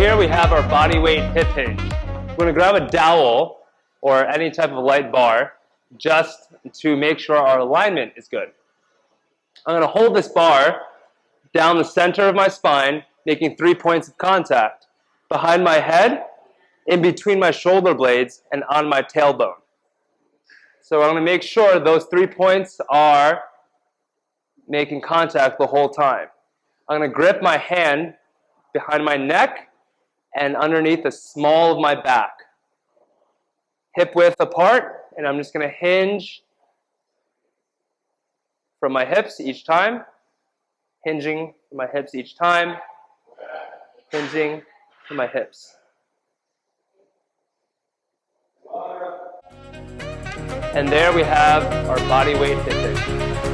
here we have our body weight hip hinge. We're going to grab a dowel or any type of light bar just to make sure our alignment is good. I'm going to hold this bar down the center of my spine, making 3 points of contact. Behind my head, in between my shoulder blades, and on my tailbone. So I'm going to make sure those 3 points are making contact the whole time. I'm going to grip my hand behind my neck and underneath the small of my back. Hip width apart, and I'm just going to hinge from my hips each time. Hinging from my hips each time. Hinging from my hips. And there we have our body weight hip hinge.